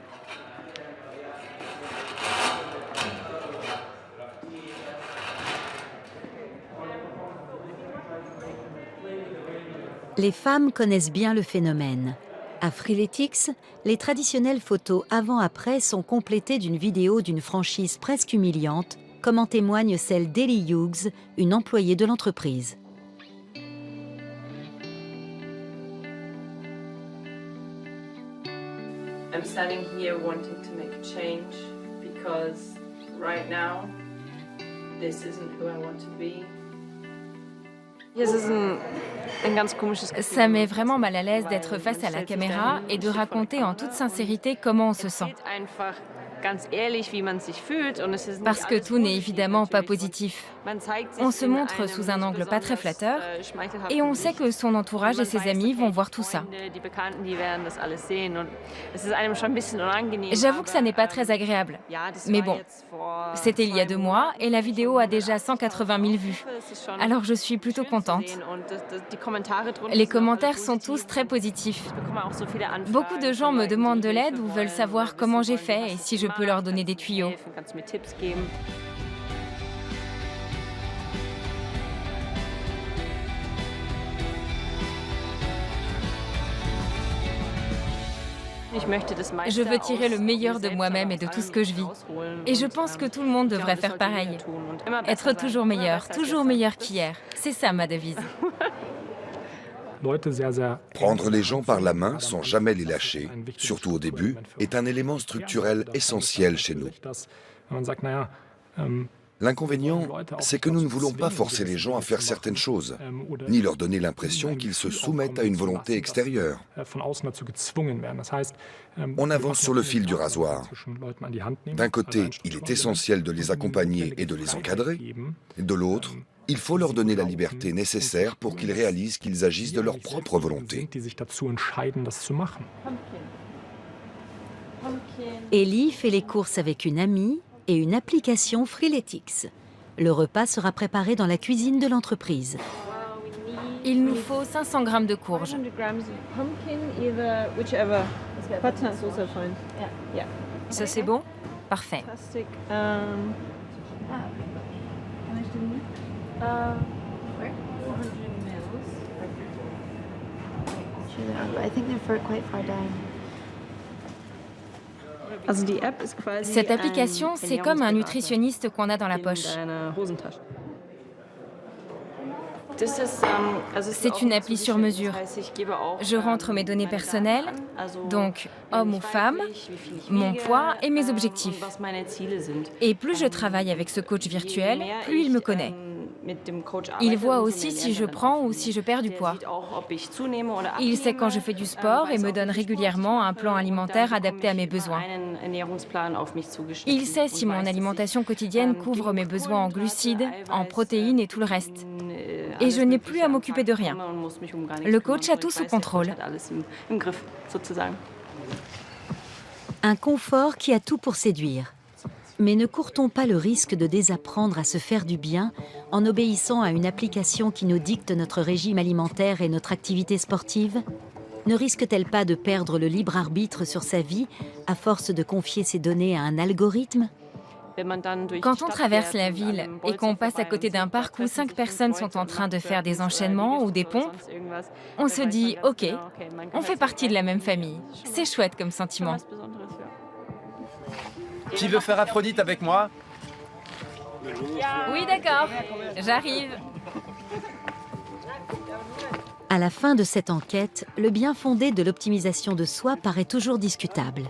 Les femmes connaissent bien le phénomène. À Freeletics, les traditionnelles photos avant-après sont complétées d'une vidéo d'une franchise presque humiliante, comme en témoigne celle d'Ellie Hughes, une employée de l'entreprise. I'm standing here wanting to make a change because right now this isn't who I want to be. Ça met vraiment mal à l'aise d'être face à la caméra et de raconter en toute sincérité comment on se sent. Parce que tout n'est évidemment pas positif. On se montre sous un angle pas très flatteur et on sait que son entourage et ses amis vont voir tout ça. J'avoue que ça n'est pas très agréable. Mais bon, c'était il y a 2 mois et la vidéo a déjà 180 000 vues. Alors je suis plutôt contente. Les commentaires sont tous très positifs. Beaucoup de gens me demandent de l'aide ou veulent savoir comment j'ai fait et si je peux leur donner des tuyaux. Je veux tirer le meilleur de moi-même et de tout ce que je vis. Et je pense que tout le monde devrait faire pareil. Être toujours meilleur qu'hier. C'est ça ma devise. Prendre les gens par la main sans jamais les lâcher, surtout au début, est un élément structurel essentiel chez nous. L'inconvénient, c'est que nous ne voulons pas forcer les gens à faire certaines choses, ni leur donner l'impression qu'ils se soumettent à une volonté extérieure. On avance sur le fil du rasoir. D'un côté, il est essentiel de les accompagner et de les encadrer. De l'autre, il faut leur donner la liberté nécessaire pour qu'ils réalisent qu'ils agissent de leur propre volonté. Ellie fait les courses avec une amie et une application Freeletics. Le repas sera préparé dans la cuisine de l'entreprise. Il nous faut 500 grammes de courges. Ça c'est bon? Parfait. Cette application, c'est comme un nutritionniste qu'on a dans la poche. C'est une appli sur mesure. Je rentre mes données personnelles, donc homme ou femme, mon poids et mes objectifs. Et plus je travaille avec ce coach virtuel, plus il me connaît. Il voit aussi si je prends ou si je perds du poids. Il sait quand je fais du sport et me donne régulièrement un plan alimentaire adapté à mes besoins. Il sait si mon alimentation quotidienne couvre mes besoins en glucides, en protéines et tout le reste. Et je n'ai plus à m'occuper de rien. Le coach a tout sous contrôle. Un confort qui a tout pour séduire. Mais ne court-on pas le risque de désapprendre à se faire du bien en obéissant à une application qui nous dicte notre régime alimentaire et notre activité sportive? Ne risque-t-elle pas de perdre le libre arbitre sur sa vie à force de confier ses données à un algorithme? Quand on traverse la ville et qu'on passe à côté d'un parc où 5 personnes sont en train de faire des enchaînements ou des pompes, on se dit « Ok, on fait partie de la même famille ». C'est chouette comme sentiment. Qui veut faire Aphrodite avec moi? Oui, d'accord, j'arrive. À la fin de cette enquête, le bien fondé de l'optimisation de soi paraît toujours discutable.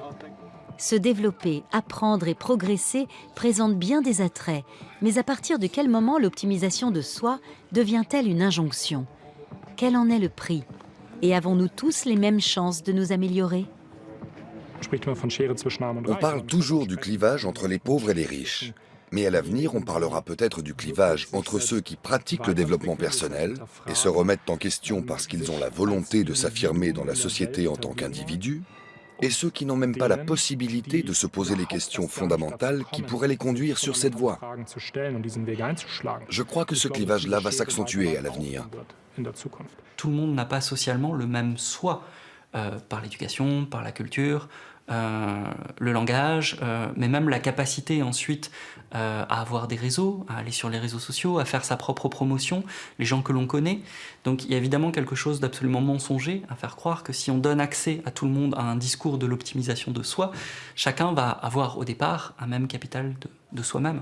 Se développer, apprendre et progresser présente bien des attraits, mais à partir de quel moment l'optimisation de soi devient-elle une injonction? Quel en est le prix? Et avons-nous tous les mêmes chances de nous améliorer? On parle toujours du clivage entre les pauvres et les riches. Mais à l'avenir, on parlera peut-être du clivage entre ceux qui pratiquent le développement personnel et se remettent en question parce qu'ils ont la volonté de s'affirmer dans la société en tant qu'individus, et ceux qui n'ont même pas la possibilité de se poser les questions fondamentales qui pourraient les conduire sur cette voie. Je crois que ce clivage-là va s'accentuer à l'avenir. Tout le monde n'a pas socialement le même soi, par l'éducation, par la culture, le langage, mais même la capacité ensuite à avoir des réseaux, à aller sur les réseaux sociaux, à faire sa propre promotion, les gens que l'on connaît. Donc il y a évidemment quelque chose d'absolument mensonger à faire croire que si on donne accès à tout le monde à un discours de l'optimisation de soi, chacun va avoir au départ un même capital de soi-même.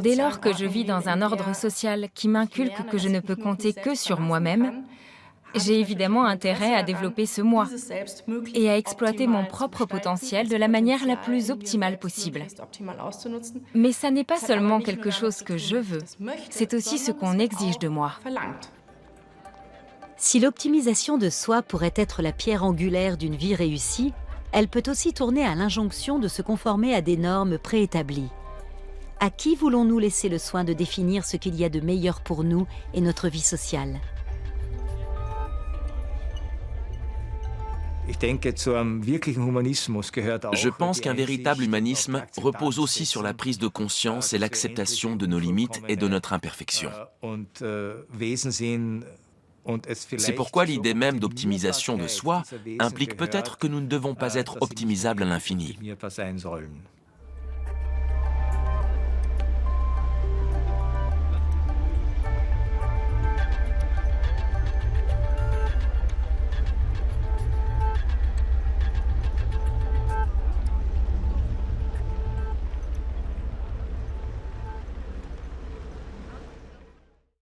Dès lors que je vis dans un ordre social qui m'inculque que je ne peux compter que sur moi-même, j'ai évidemment intérêt à développer ce moi et à exploiter mon propre potentiel de la manière la plus optimale possible. Mais ça n'est pas seulement quelque chose que je veux, c'est aussi ce qu'on exige de moi. Si l'optimisation de soi pourrait être la pierre angulaire d'une vie réussie, elle peut aussi tourner à l'injonction de se conformer à des normes préétablies. À qui voulons-nous laisser le soin de définir ce qu'il y a de meilleur pour nous et notre vie sociale? Je pense qu'un véritable humanisme repose aussi sur la prise de conscience et l'acceptation de nos limites et de notre imperfection. C'est pourquoi l'idée même d'optimisation de soi implique peut-être que nous ne devons pas être optimisables à l'infini.